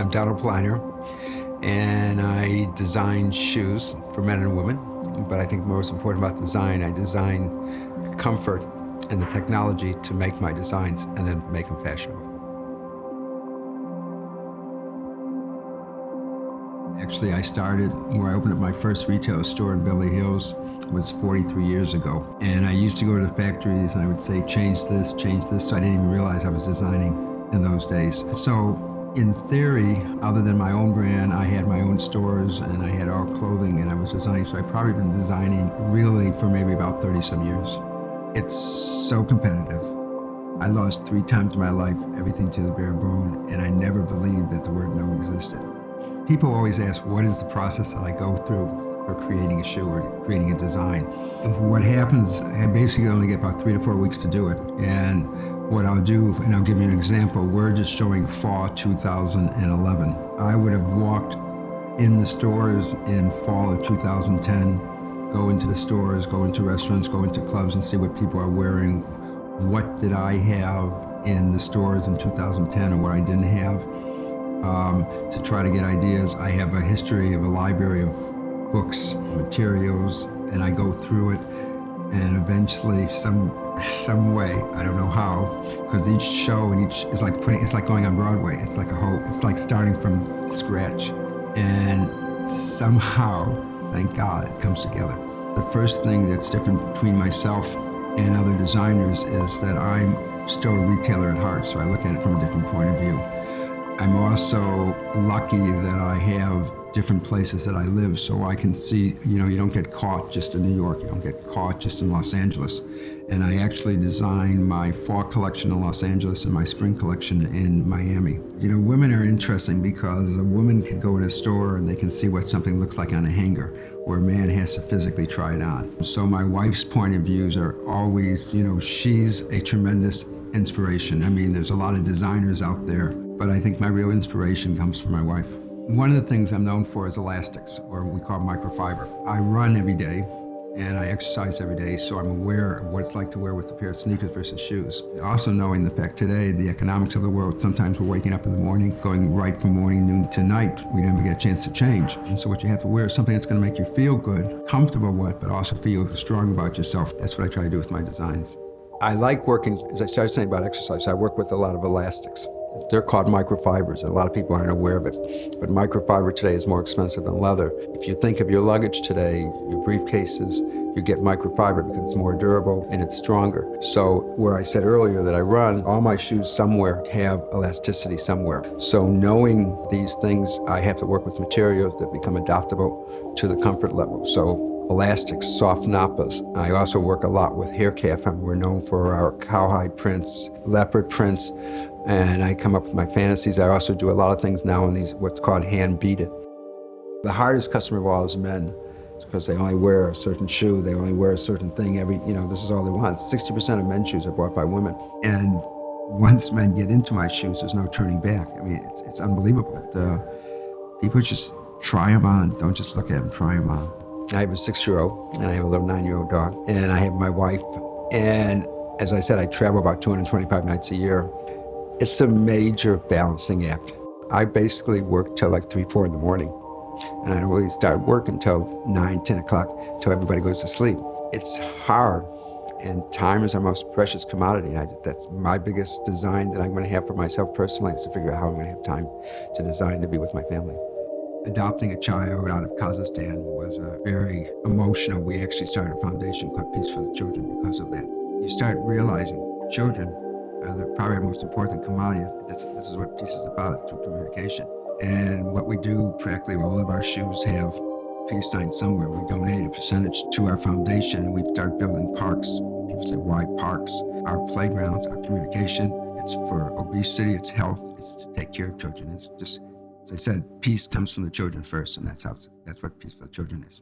I'm Donald Pliner, and I design shoes for men and women. But I think most important about design, I design comfort and the technology to make my designs and then make them fashionable. Actually, I started where I opened up my first retail store in Beverly Hills was 43 years ago. And I used to go to the factories and I would say, change this, so I didn't even realize I was designing in those days. So in theory, other than my own brand, I had my own stores and I had all clothing and I was designing. So I've probably been designing really for maybe about 30 some years. It's so competitive. I lost 3 times in my life, everything to the bare bone, and I never believed that the word no existed. People always ask, what is the process that I go through for creating a shoe or creating a design? And what happens, I basically only get about 3 to 4 weeks to do it. And what I'll do, and I'll give you an example, we're just showing fall 2011. I would have walked in the stores in fall of 2010, go into the stores, go into restaurants, go into clubs and see what people are wearing. What did I have in the stores in 2010 and what I didn't have? To try to get ideas. I have a history of a library of books, materials, and I go through it, and eventually some way, I don't know how, because each show and each is it's like going on Broadway. It's like starting from scratch. And somehow, thank God, it comes together. The first thing that's different between myself and other designers is that I'm still a retailer at heart, so I look at it from a different point of view. I'm also lucky that I have different places that I live, so I can see, you don't get caught just in New York, you don't get caught just in Los Angeles. And I actually design my fall collection in Los Angeles and my spring collection in Miami. Women are interesting because a woman can go in a store and they can see what something looks like on a hanger, where a man has to physically try it on. So my wife's point of views are always, she's a tremendous inspiration. I mean, there's a lot of designers out there, but I think my real inspiration comes from my wife. One of the things I'm known for is elastics, or we call microfiber. I run every day and I exercise every day, so I'm aware of what it's like to wear with a pair of sneakers versus shoes. Also knowing the fact today, the economics of the world, sometimes we're waking up in the morning, going right from morning, noon to night. We never get a chance to change. And so what you have to wear is something that's gonna make you feel good, comfortable with, but also feel strong about yourself. That's what I try to do with my designs. I like working, as I started saying about exercise, I work with a lot of elastics. They're called microfibers, and a lot of people aren't aware of it. But microfiber today is more expensive than leather. If you think of your luggage today, your briefcases, you get microfiber because it's more durable and it's stronger. So where I said earlier that I run, all my shoes somewhere have elasticity somewhere. So knowing these things, I have to work with materials that become adaptable to the comfort level. So elastics, soft nappas. I also work a lot with hair calf. We're known for our cowhide prints, leopard prints, and I come up with my fantasies. I also do a lot of things now in these, what's called hand beaded. The hardest customer of all is men. It's because they only wear a certain shoe, they only wear a certain thing this is all they want. 60% of men's shoes are bought by women. And once men get into my shoes, there's no turning back. I mean, it's unbelievable. People just try them on, don't just look at them, try them on. I have a 6-year-old and I have a little 9-year-old dog, and I have my wife. And as I said, I travel about 225 nights a year. It's a major balancing act. I basically work till like 3, 4 in the morning, and I don't really start work until 9, 10 o'clock, till everybody goes to sleep. It's hard, and time is our most precious commodity. And that's my biggest design that I'm going to have for myself personally, is to figure out how I'm going to have time to design to be with my family. Adopting a child out of Kazakhstan was very emotional. We actually started a foundation called Peace for the Children because of that. You start realizing children are probably the most important commodity. This is what peace is about, it's through communication. And what we do, practically all of our shoes have peace signs somewhere. We donate a percentage to our foundation, and we've started building parks. People say, why parks? Our playgrounds, our communication, it's for obesity, it's health, it's to take care of children. It's just, as I said, peace comes from the children first, and that's what Peace for the Children is.